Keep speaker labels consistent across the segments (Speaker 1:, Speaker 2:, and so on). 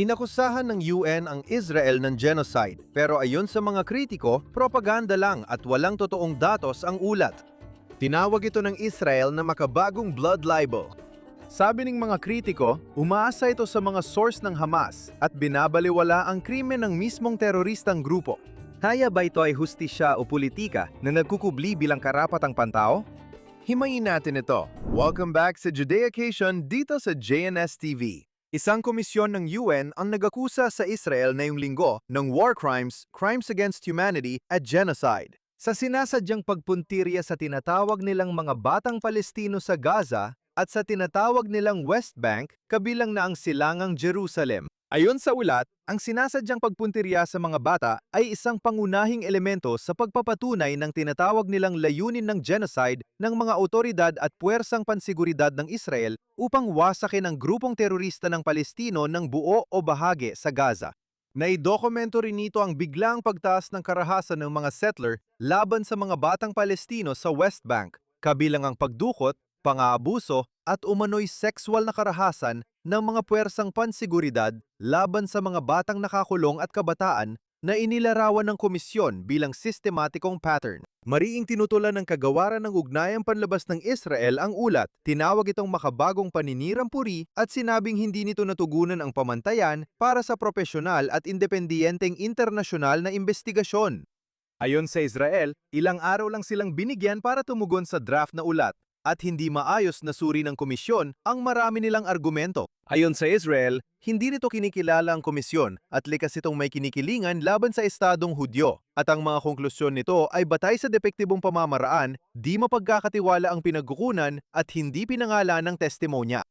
Speaker 1: Inakusahan ng UN ang Israel ng genocide, pero ayon sa mga kritiko, propaganda lang at walang totoong datos ang ulat.
Speaker 2: Tinawag ito ng Israel na makabagong blood libel. Sabi ng mga kritiko, umaasa ito sa mga source ng Hamas at binabaliwala ang krimen ng mismong teroristang grupo.
Speaker 3: Haya ba ito ay hustisya o politika na nagkukubli bilang karapatang pantao?
Speaker 2: Himayin natin ito. Welcome back sa Judaication dito sa JNS TV. Isang komisyon ng UN ang nagakusa sa Israel ngayong linggo ng war crimes, crimes against humanity at genocide. Sa sinasadyang pagpuntirya sa tinatawag nilang mga batang Palestino sa Gaza at sa tinatawag nilang West Bank, kabilang na ang silangang Jerusalem. Ayon sa ulat, ang sinasadyang pagpuntirya sa mga bata ay isang pangunahing elemento sa pagpapatunay ng tinatawag nilang layunin ng genocide ng mga otoridad at puwersang pansiguridad ng Israel upang wasakin ang grupong terorista ng Palestino ng buo o bahagi sa Gaza. Naidokumento rin nito ang biglang pagtaas ng karahasan ng mga settler laban sa mga batang Palestino sa West Bank, kabilang ang pagdukot, pang-aabuso at umano'y sexual na karahasan ng mga puwersang pansiguridad laban sa mga batang nakakulong at kabataan na inilarawan ng komisyon bilang sistematikong pattern. Mariing tinutulan ng kagawaran ng ugnayang panlabas ng Israel ang ulat, tinawag itong makabagong paninirang puri at sinabing hindi nito natugunan ang pamantayan para sa propesyonal at independiyenteng internasyonal na investigasyon. Ayon sa Israel, ilang araw lang silang binigyan para tumugon sa draft na ulat at hindi maayos na suri ng komisyon ang marami nilang argumento. Ayon sa Israel, hindi nito kinikilala ang komisyon at likas itong may kinikilingan laban sa Estadong Hudyo at ang mga konklusyon nito ay batay sa depektibong pamamaraan, di mapagkakatiwala ang pinagkukunan at hindi pinangalan ng testimonya.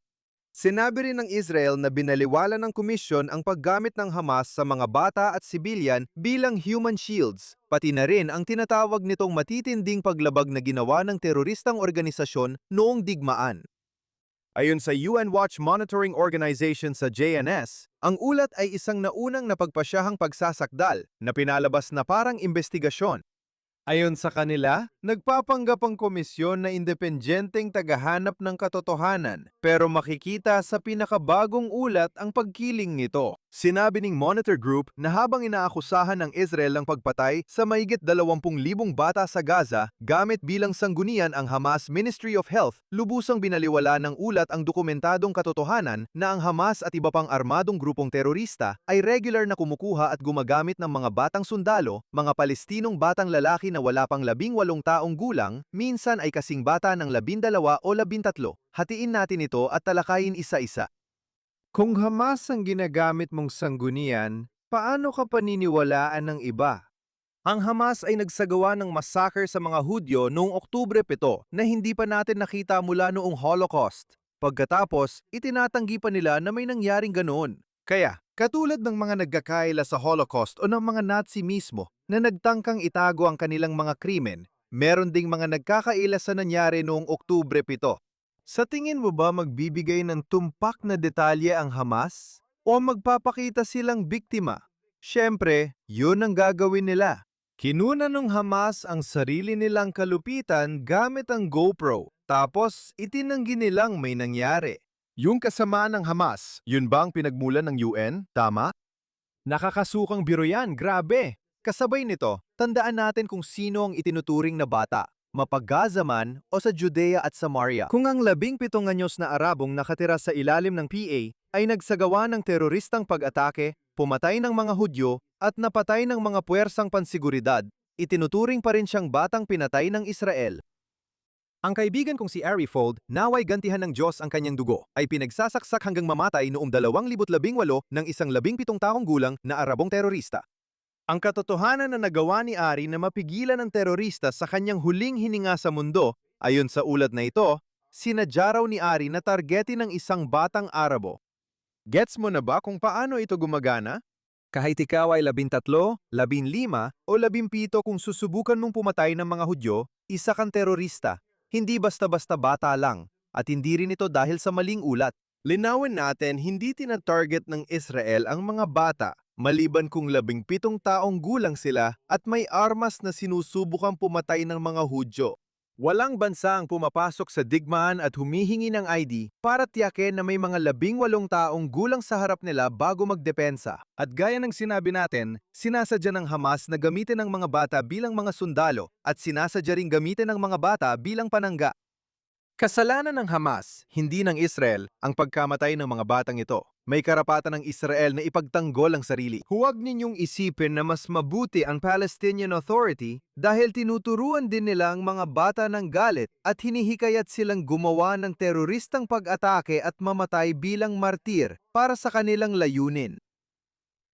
Speaker 2: Sinabi rin ng Israel na binaliwala ng komisyon ang paggamit ng Hamas sa mga bata at sibilyan bilang human shields, pati na rin ang tinatawag nitong matitinding paglabag na ginawa ng teroristang organisasyon noong digmaan. Ayon sa UN Watch Monitoring Organization sa JNS, ang ulat ay isang naunang napagpasyahang pagsasakdal na pinalabas na parang investigasyon. Ayon sa kanila, nagpapanggap ang komisyon na independenteng tagahanap ng katotohanan pero makikita sa pinakabagong ulat ang pagkiling nito. Sinabi ng Monitor Group na habang inaakusahan ng Israel ng pagpatay sa mahigit 20,000 bata sa Gaza gamit bilang sanggunian ang Hamas Ministry of Health, lubusang binaliwala ng ulat ang dokumentadong katotohanan na ang Hamas at iba pang armadong grupong terorista ay regular na kumukuha at gumagamit ng mga batang sundalo, mga Palestinong batang lalaki na wala pang 18 taong gulang, minsan ay kasing bata ng 12 o 13. Hatiin natin ito at talakayin isa-isa. Kung Hamas ang ginagamit mong sanggunian, paano ka paniniwalaan ng iba? Ang Hamas ay nagsagawa ng massacre sa mga Hudyo noong Oktubre 7 na hindi pa natin nakita mula noong Holocaust. Pagkatapos, itinatanggi pa nila na may nangyaring ganoon. Kaya, katulad ng mga nagkakaila sa Holocaust o ng mga Nazi mismo na nagtangkang itago ang kanilang mga krimen, meron ding mga nagkakaila sa nangyari noong Oktubre 7. Sa tingin mo ba magbibigay ng tumpak na detalye ang Hamas? O magpapakita silang biktima? Siyempre, yun ang gagawin nila. Kinuna ng Hamas ang sarili nilang kalupitan gamit ang GoPro, tapos itinanggi nilang may nangyari. Yung kasamaan ng Hamas, yun ba ang pinagmulan ng UN? Tama? Nakakasukang biro yan, grabe! Kasabay nito, tandaan natin kung sino ang itinuturing na bata, mapag-Gaza man o sa Judea at Samaria. Kung ang 17 anyos na Arabong nakatira sa ilalim ng PA ay nagsagawa ng teroristang pag-atake, pumatay ng mga Hudyo at napatay ng mga puwersang pansiguridad, itinuturing pa rin siyang batang pinatay ng Israel. Ang kaibigan kong si Ari Fold, naway gantihan ng Diyos ang kanyang dugo, ay pinagsasaksak hanggang mamatay noong 2018 ng isang 17 taong gulang na Arabong terorista. Ang katotohanan na nagawa ni Ari na mapigilan ang terorista sa kanyang huling hininga sa mundo, ayon sa ulat na ito, sinadya raw ni Ari na targetin ng isang batang Arabo. Gets mo na ba kung paano ito gumagana? Kahit ikaw ay 13, 15 o 17 kung susubukan mong pumatay ng mga Hudyo, isa kang terorista. Hindi basta-basta bata lang, at hindi rin ito dahil sa maling ulat. Linawin natin, hindi tina-target ng Israel ang mga bata, maliban kung 17 taong gulang sila at may armas na sinusubukang pumatay ng mga Hudyo.
Speaker 1: Walang bansa ang pumapasok sa digmaan at humihingi ng ID para tiyakin na may mga 18 taong gulang sa harap nila bago magdepensa.
Speaker 3: At gaya ng sinabi natin, sinasadya ng Hamas na gamitin ang mga bata bilang mga sundalo at sinasadya ring gamitin ang mga bata bilang panangga. Kasalanan ng Hamas, hindi ng Israel, ang pagkamatay ng mga batang ito. May karapatan ng Israel na ipagtanggol ang sarili. Huwag ninyong isipin na mas mabuti ang Palestinian Authority dahil tinuturuan din nila ang mga bata ng galit at hinihikayat silang gumawa ng teroristang pag-atake at mamatay bilang martir para sa kanilang layunin.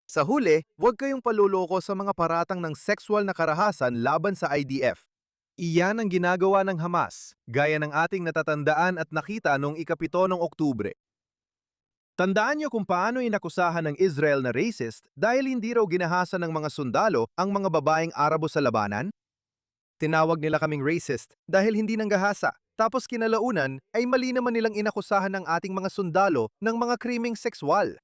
Speaker 3: Sa huli, huwag kayong paluloko sa mga paratang ng sexual na karahasan laban sa IDF. Iyan ang ginagawa ng Hamas, gaya ng ating natatandaan at nakita noong ika-7 ng Oktubre. Tandaan niyo kung paano inakusahan ng Israel na racist dahil hindi raw ginahasa ng mga sundalo ang mga babaeng Arabo sa labanan? Tinawag nila kaming racist dahil hindi nanggahasa, tapos kinalaunan ay mali naman nilang inakusahan ng ating mga sundalo ng mga krimeng sexual.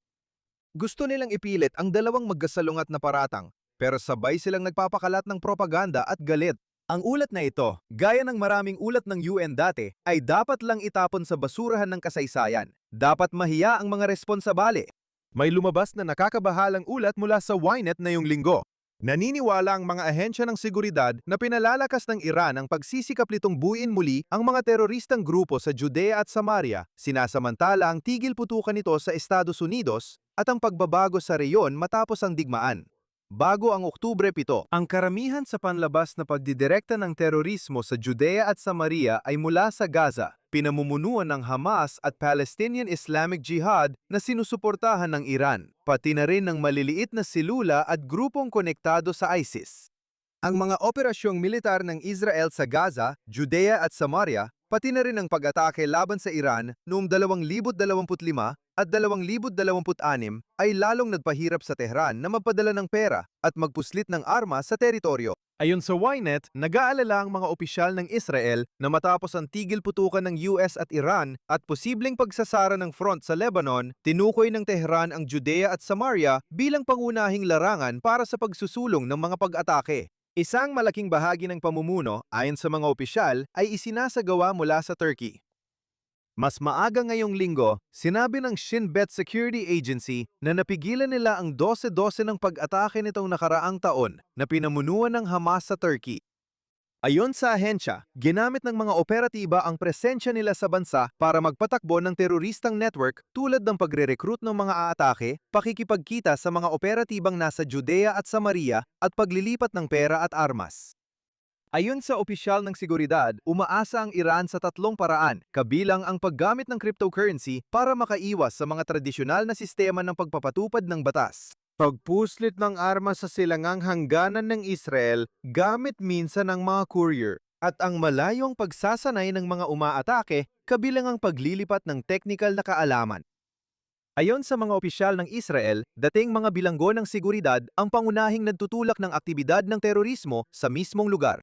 Speaker 3: Gusto nilang ipilit ang dalawang magkasalungat na paratang, pero sabay silang nagpapakalat ng propaganda at galit. Ang ulat na ito, gaya ng maraming ulat ng UN dati, ay dapat lang itapon sa basurahan ng kasaysayan. Dapat mahiya ang mga responsabale. May lumabas na nakakabahalang ulat mula sa Ynet na yung linggo. Naniniwala ang mga ahensya ng seguridad na pinalalakas ng Iran ang pagsisikap nitong buuin muli ang mga teroristang grupo sa Judea at Samaria, sinasamantala ang tigil putukan nito sa Estados Unidos at ang pagbabago sa reyon matapos ang digmaan. Bago ang Oktubre 7, ang karamihan sa panlabas na pagdidirekta ng terorismo sa Judea at Samaria ay mula sa Gaza, pinamumunuan ng Hamas at Palestinian Islamic Jihad na sinusuportahan ng Iran, pati na rin ng maliliit na silula at grupong konektado sa ISIS. Ang mga operasyong militar ng Israel sa Gaza, Judea at Samaria, pati na rin ang pag-atake laban sa Iran noong 2025 at 2026 ay lalong nagpahirap sa Tehran na magpadala ng pera at magpuslit ng armas sa teritoryo. Ayon sa Ynet, nag-aalala ang mga opisyal ng Israel na matapos ang tigil putukan ng US at Iran at posibleng pagsasara ng front sa Lebanon, tinukoy ng Tehran ang Judea at Samaria bilang pangunahing larangan para sa pagsusulong ng mga pag-atake. Isang malaking bahagi ng pamumuno, ayon sa mga opisyal, ay isinasagawa mula sa Turkey. Mas maaga ngayong linggo, sinabi ng Shin Bet Security Agency na napigilan nila ang 12-12 ng pag-atake nitong nakaraang taon na pinamunuan ng Hamas sa Turkey. Ayon sa ahensya, ginamit ng mga operatiba ang presensya nila sa bansa para magpatakbo ng teroristang network tulad ng pagre-recruit ng mga aatake, pakikipagkita sa mga operatibang nasa Judea at Samaria at paglilipat ng pera at armas. Ayon sa opisyal ng seguridad, umaasa ang Iran sa 3 paraan, kabilang ang paggamit ng cryptocurrency para makaiwas sa mga tradisyonal na sistema ng pagpapatupad ng batas. Pagpuslit ng armas sa silangang hangganan ng Israel gamit minsan ng mga courier, at ang malayong pagsasanay ng mga umaatake kabilang ang paglilipat ng technical na kaalaman. Ayon sa mga opisyal ng Israel, dating mga bilanggo ng seguridad ang pangunahing nagtutulak ng aktibidad ng terorismo sa mismong lugar.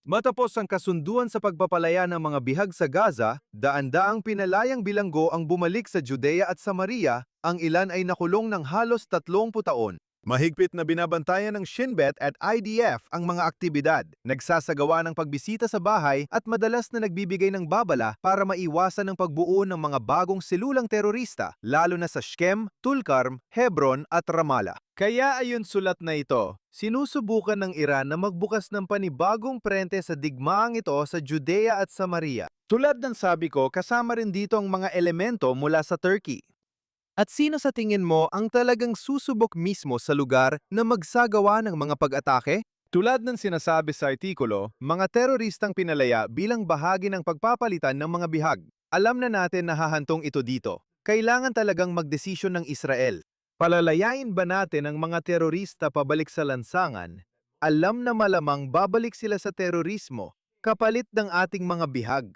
Speaker 3: Matapos ang kasunduan sa pagpapalaya ng mga bihag sa Gaza, daan-daang pinalayang bilanggo ang bumalik sa Judea at Samaria, ang ilan ay nakulong ng halos 30 taon. Mahigpit na binabantayan ng Shin Bet at IDF ang mga aktibidad, nagsasagawa ng pagbisita sa bahay at madalas na nagbibigay ng babala para maiwasan ang pagbuo ng mga bagong silulang terorista, lalo na sa Shechem, Tulkarm, Hebron at Ramallah. Kaya ayon sulat na ito, sinusubukan ng Iran na magbukas ng panibagong prente sa digmaang ito sa Judea at Samaria. Tulad ng sabi ko, kasama rin dito ang mga elemento mula sa Turkey. At sino sa tingin mo ang talagang susubok mismo sa lugar na magsagawa ng mga pag-atake? Tulad ng sinasabi sa artikulo, mga teroristang pinalaya bilang bahagi ng pagpapalitan ng mga bihag. Alam na natin na hahantong ito dito. Kailangan talagang magdesisyon ng Israel. Palalayain ba natin ang mga terorista pabalik sa lansangan? Alam na malamang babalik sila sa terorismo kapalit ng ating mga bihag.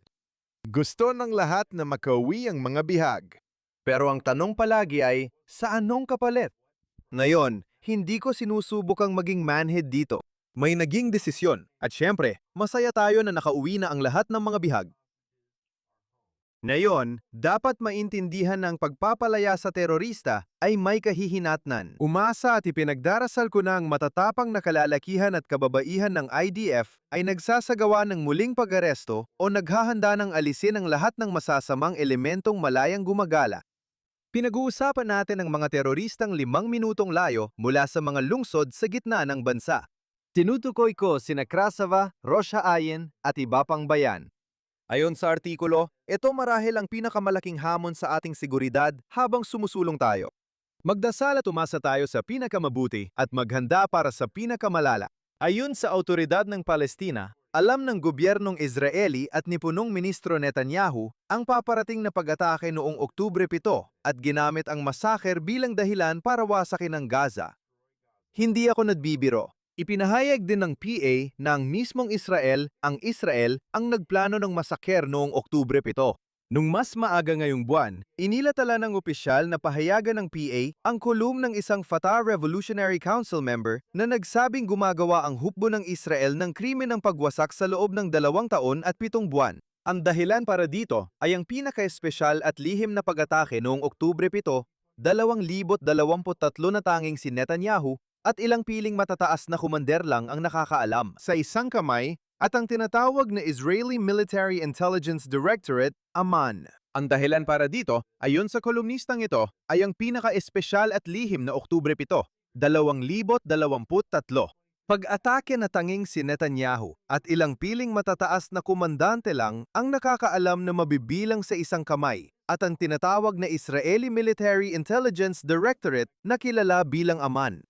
Speaker 3: Gusto ng lahat na makauwi ang mga bihag. Pero ang tanong palagi ay, sa anong kapalit? Ngayon, hindi ko sinusubukang maging manhead dito. May naging desisyon at syempre, masaya tayo na nakauwi na ang lahat ng mga bihag.
Speaker 1: Ngayon, dapat maintindihan ng pagpapalaya sa terorista ay may kahihinatnan.
Speaker 2: Umasa at ipinagdarasal ko na ang matatapang na kalalakihan at kababaihan ng IDF ay nagsasagawa ng muling pag-aresto o naghahanda ng alisin ang lahat ng masasamang elementong malayang gumagala.
Speaker 1: Pinag-uusapan natin ang mga teroristang 5 minutong layo mula sa mga lungsod sa gitna ng bansa. Tinutukoy ko sina Krasava, Rosh Ayin at iba pang bayan.
Speaker 2: Ayon sa artikulo, ito marahil ang pinakamalaking hamon sa ating seguridad habang sumusulong tayo.
Speaker 1: Magdasal at umasa tayo sa pinakamabuti at maghanda para sa pinakamalala. Ayon sa autoridad ng Palestina, alam ng gobyernong Israeli at ni punong ministro Netanyahu ang paparating na pag-atake noong Oktubre 7 at ginamit ang masaker bilang dahilan para wasakin ang Gaza. Hindi ako nagbibiro. Ipinahayag din ng PA na ang mismong Israel ang nagplano ng masaker noong Oktubre 7. Nung mas maaga ngayong buwan, inilatala ng opisyal na pahayagan ng PA ang kulum ng isang Fatah Revolutionary Council member na nagsabing gumagawa ang hukbo ng Israel ng krimen ng pagwasak sa loob ng 2 taon at 7 buwan. Ang dahilan para dito ay ang pinaka-espesyal at lihim na pag-atake noong Oktubre 7, 2023 na tanging si Netanyahu at ilang piling matataas na kumander lang ang nakakaalam.
Speaker 2: Sa isang kamay at ang tinatawag na Israeli Military Intelligence Directorate, AMAN.
Speaker 1: Ang dahilan para dito, ayon sa kolumnistang ito, ay ang pinaka-espesyal at lihim na Oktubre 7, 2023. Pag-atake na tanging si Netanyahu at ilang piling matataas na komandante lang ang nakakaalam na mabibilang sa isang kamay at ang tinatawag na Israeli Military Intelligence Directorate na kilala bilang AMAN.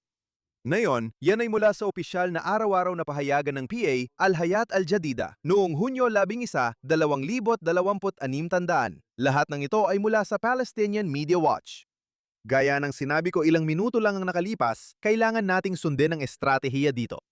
Speaker 1: Ngayon, yan ay mula sa opisyal na araw-araw na pahayagan ng PA Al-Hayat Al-Jadida noong Hunyo 11, 2026 tandaan. Lahat ng ito ay mula sa Palestinian Media Watch. Gaya ng sinabi ko ilang minuto lang ang nakalipas, kailangan nating sundin ang estratehiya dito.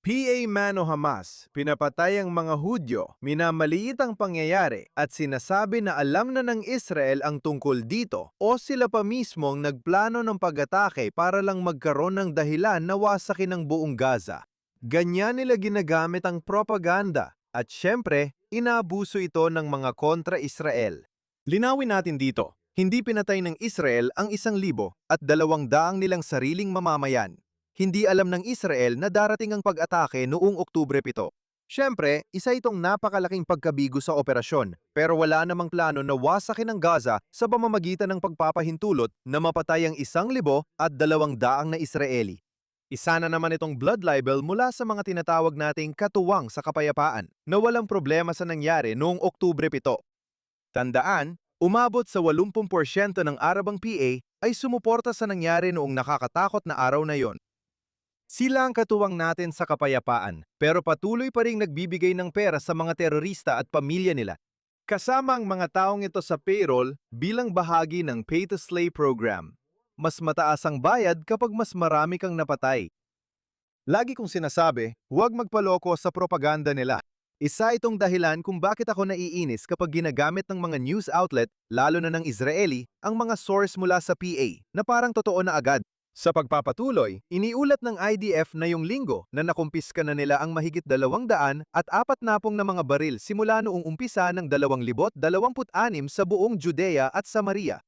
Speaker 1: PA Mano Hamas, pinapatay ang mga Hudyo, minamaliit ang pangyayari at sinasabi na alam na ng Israel ang tungkol dito o sila pa mismong nagplano ng pag-atake para lang magkaroon ng dahilan na wasakin ang buong Gaza. Ganyan nila ginagamit ang propaganda at syempre, inaabuso ito ng mga kontra-Israel. Linawin natin dito, hindi pinatay ng Israel ang 1,000 at 200 nilang sariling mamamayan. Hindi alam ng Israel na darating ang pag-atake noong Oktubre 7. Siyempre, isa itong napakalaking pagkabigo sa operasyon, pero wala namang plano na wasakin ang Gaza sa pamamagitan ng pagpapahintulot na mapatay ang 1,000 at 200 na Israeli. Isa na naman itong blood libel mula sa mga tinatawag nating katuwang sa kapayapaan na walang problema sa nangyari noong Oktubre 7. Tandaan, umabot sa 80% ng Arabang PA ay sumuporta sa nangyari noong nakakatakot na araw na yon. Sila ang katuwang natin sa kapayapaan, pero patuloy pa ring nagbibigay ng pera sa mga terorista at pamilya nila. Kasama ang mga taong ito sa payroll bilang bahagi ng pay-to-slay program. Mas mataas ang bayad kapag mas marami kang napatay. Lagi kong sinasabi, huwag magpaloko sa propaganda nila. Isa itong dahilan kung bakit ako naiinis kapag ginagamit ng mga news outlet, lalo na ng Israeli, ang mga source mula sa PA na parang totoo na agad. Sa pagpapatuloy, iniulat ng IDF na yung linggo na nakumpiska na nila ang mahigit 200 at 40 na mga baril simula noong umpisa ng 2026 sa buong Judea at Samaria.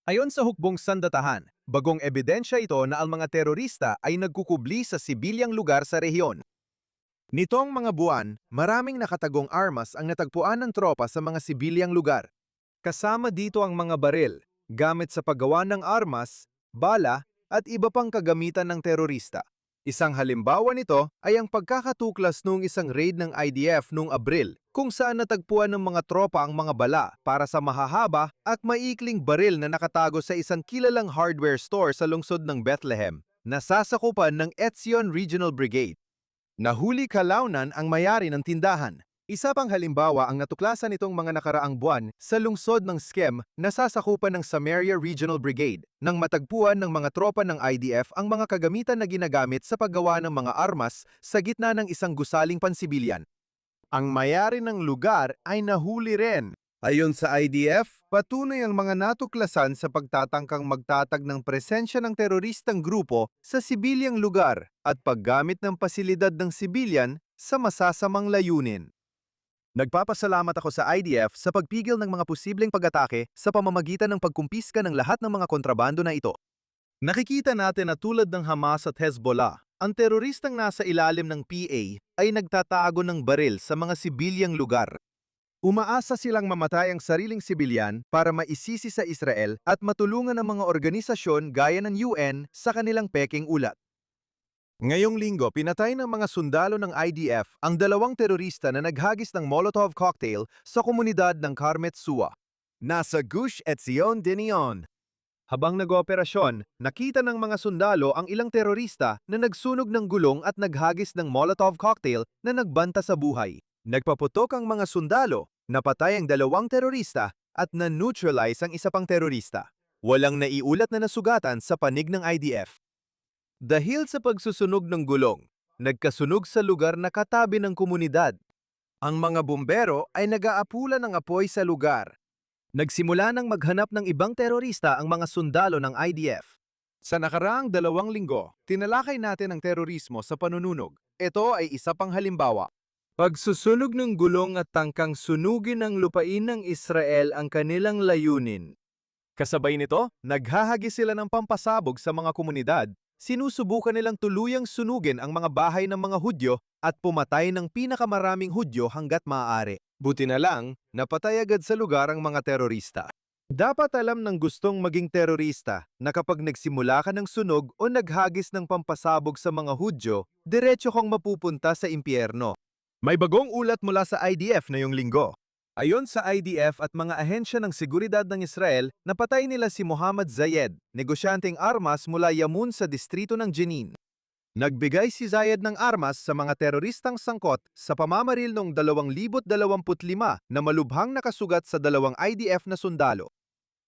Speaker 1: Ayon sa hukbong sandatahan, bagong ebidensya ito na ang mga terorista ay nagkukubli sa sibilyang lugar sa rehiyon. Nitong mga buwan, maraming nakatagong armas ang natagpuan ng tropa sa mga sibilyang lugar. Kasama dito ang mga baril, gamit sa paggawa ng armas, bala, at iba pang kagamitan ng terorista. Isang halimbawa nito ay ang pagkakatuklas noong isang raid ng IDF noong Abril, kung saan natagpuan ng mga tropa ang mga bala para sa mahahaba at maikling baril na nakatago sa isang kilalang hardware store sa lungsod ng Bethlehem, na sasakupan ng Etzion Regional Brigade. Nahuli kalaunan ang mayari ng tindahan. Isa pang halimbawa ang natuklasan nitong mga nakaraang buwan sa lungsod ng Skem na sasakupan ng Samaria Regional Brigade nang matagpuan ng mga tropa ng IDF ang mga kagamitan na ginagamit sa paggawa ng mga armas sa gitna ng isang gusaling pansibilyan. Ang mayari ng lugar ay nahuli rin. Ayon sa IDF, patuloy ang mga natuklasan sa pagtatangkang magtatag ng presensya ng teroristang grupo sa sibilyang lugar at paggamit ng pasilidad ng sibilyan sa masasamang layunin.
Speaker 2: Nagpapasalamat ako sa IDF sa pagpigil ng mga posibleng pag-atake sa pamamagitan ng pagkumpiska ng lahat ng mga kontrabando na ito.
Speaker 1: Nakikita natin na tulad ng Hamas at Hezbollah, ang teroristang nasa ilalim ng PA ay nagtatago ng baril sa mga sibilyang lugar. Umaasa silang mamatay ang sariling sibilyan para maisisi sa Israel at matulungan ang mga organisasyon gaya ng UN sa kanilang peking ulat. Ngayong linggo, pinatay ng mga sundalo ng IDF ang 2 terorista na naghagis ng Molotov cocktail sa komunidad ng Karmet Suwa.
Speaker 2: Nasa Gush Etzion din iyon.
Speaker 1: Habang nag-ooperasyon, nakita ng mga sundalo ang ilang terorista na nagsunog ng gulong at naghagis ng Molotov cocktail na nagbanta sa buhay. Nagpaputok ang mga sundalo, napatay ang 2 terorista at na-neutralize ang isa pang terorista. Walang naiulat na nasugatan sa panig ng IDF. Dahil sa pagsusunog ng gulong, nagkasunog sa lugar na katabi ng komunidad. Ang mga bumbero ay nag-aapula ng apoy sa lugar. Nagsimula nang maghanap ng ibang terorista ang mga sundalo ng IDF. Sa nakaraang 2 linggo, tinalakay natin ang terorismo sa panununog. Ito ay isa pang halimbawa. Pagsusunog ng gulong at tangkang sunugin ng lupain ng Israel ang kanilang layunin. Kasabay nito, naghahagi sila ng pampasabog sa mga komunidad. Sinusubukan nilang tuluyang sunugin ang mga bahay ng mga Hudyo at pumatay ng pinakamaraming Hudyo hanggat maaari. Buti na lang, napatay agad sa lugar ang mga terorista. Dapat alam ng gustong maging terorista na kapag nagsimula ka ng sunog o naghagis ng pampasabog sa mga Hudyo, diretso kang mapupunta sa impyerno. May bagong ulat mula sa IDF na yung linggo. Ayon sa IDF at mga ahensya ng seguridad ng Israel, napatay nila si Mohammad Zayed, negosyanteng armas mula Yamun sa distrito ng Jenin. Nagbigay si Zayed ng armas sa mga teroristang sangkot sa pamamaril noong 2025 na malubhang nakasugat sa 2 IDF na sundalo.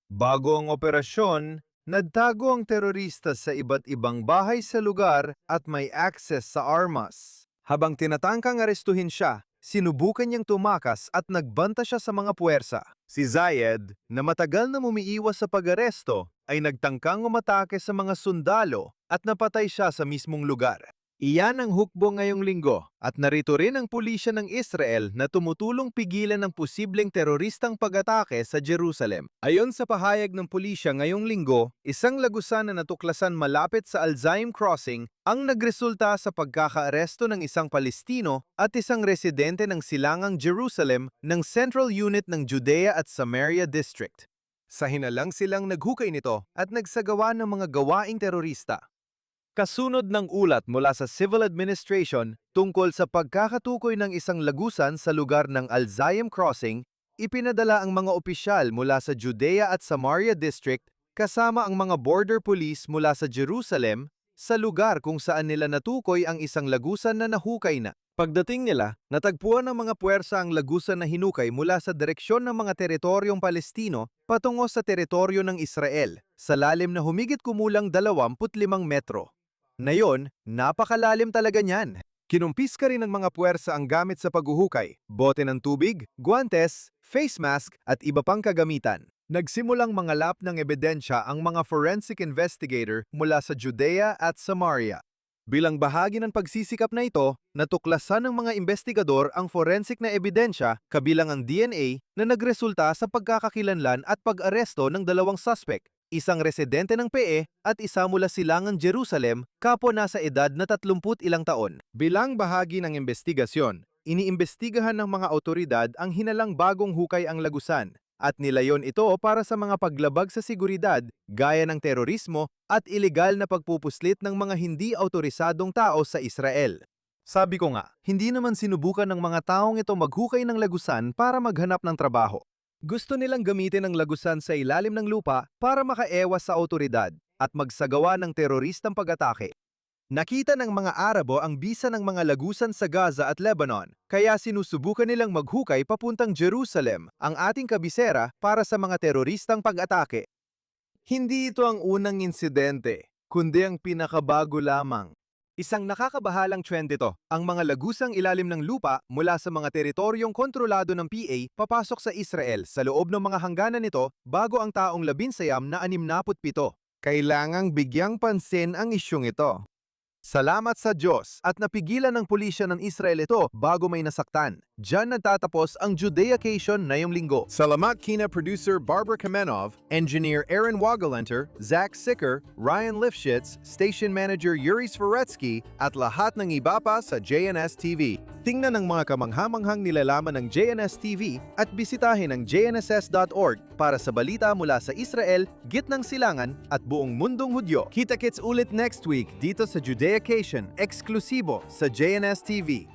Speaker 1: Bago ang operasyon, nagtago ang terorista sa iba't ibang bahay sa lugar at may access sa armas. Habang tinatangkang arestuhin siya, sinubukan niyang tumakas at nagbanta siya sa mga puwersa. Si Zayed, na matagal na umiiwas sa pag-aresto, ay nagtangkang umatake sa mga sundalo at napatay siya sa mismong lugar. Iyan ang hukbo ngayong linggo at narito rin ang pulisya ng Israel na tumutulong pigilan ang posibleng teroristang pag-atake sa Jerusalem. Ayon sa pahayag ng pulisya ngayong linggo, isang lagusan na natuklasan malapit sa Al-Zaim Crossing ang nagresulta sa pagkakaaresto ng isang Palestino at isang residente ng silangang Jerusalem ng Central Unit ng Judea at Samaria District. Sa hinalang silang naghukay nito at nagsagawa ng mga gawaing terorista. Kasunod ng ulat mula sa Civil Administration tungkol sa pagkakatukoy ng isang lagusan sa lugar ng Al-Zaim Crossing, ipinadala ang mga opisyal mula sa Judea at Samaria District kasama ang mga border police mula sa Jerusalem sa lugar kung saan nila natukoy ang isang lagusan na nahukay na. Pagdating nila, natagpuan ng mga puwersa ang lagusan na hinukay mula sa direksyon ng mga teritoryong Palestino patungo sa teritoryo ng Israel, sa lalim na humigit kumulang 25 metro. Ngayon, napakalalim talaga niyan. Kinumpiska rin ng mga puwersa ang gamit sa paghuhukay, bote ng tubig, guantes, face mask at iba pang kagamitan. Nagsimulang mangalap ng ebidensya ang mga forensic investigator mula sa Judea at Samaria. Bilang bahagi ng pagsisikap na ito, natuklasan ng mga investigador ang forensic na ebidensya kabilang ang DNA na nagresulta sa pagkakakilanlan at pag-aresto ng 2 suspect, isang residente ng PE at isa mula silangang Jerusalem, kapwa nasa edad na 30 ilang taon. Bilang bahagi ng investigasyon, iniimbestigahan ng mga awtoridad ang hinalang bagong hukay ang lagusan at nilayon ito para sa mga paglabag sa seguridad gaya ng terorismo at ilegal na pagpupuslit ng mga hindi awtorisadong tao sa Israel. Sabi ko nga, hindi naman sinubukan ng mga taong ito maghukay ng lagusan para maghanap ng trabaho. Gusto nilang gamitin ang lagusan sa ilalim ng lupa para makaewas sa awtoridad at magsagawa ng teroristang pag-atake. Nakita ng mga Arabo ang bisa ng mga lagusan sa Gaza at Lebanon, kaya sinusubukan nilang maghukay papuntang Jerusalem, ang ating kabisera, para sa mga teroristang pag-atake. Hindi ito ang unang insidente, kundi ang pinakabago lamang. Isang nakakabahalang trend ito, ang mga lagusang ilalim ng lupa mula sa mga teritoryong kontrolado ng PA papasok sa Israel sa loob ng mga hangganan nito bago ang taong 1967. Kailangang bigyang pansin ang isyong ito.
Speaker 2: Salamat sa Diyos at napigilan ng pulisya ng Israel ito bago may nasaktan. Diyan nagtatapos ang Judeacation ngayong linggo. Salamat kina producer Barbara Kamenov, engineer Aaron Wagalenter, Zach Sicker, Ryan Lifshitz, station manager Yuri Svoretsky at lahat ng iba pa sa JNS TV.
Speaker 1: Tingnan ang mga kamanghamanghang nilalaman ng JNS TV at bisitahin ang jnss.org para sa balita mula sa Israel, Gitnang Silangan at buong mundong Hudyo.
Speaker 2: Kita-kits ulit next week dito sa Judeacation, eksklusibo sa JNS TV.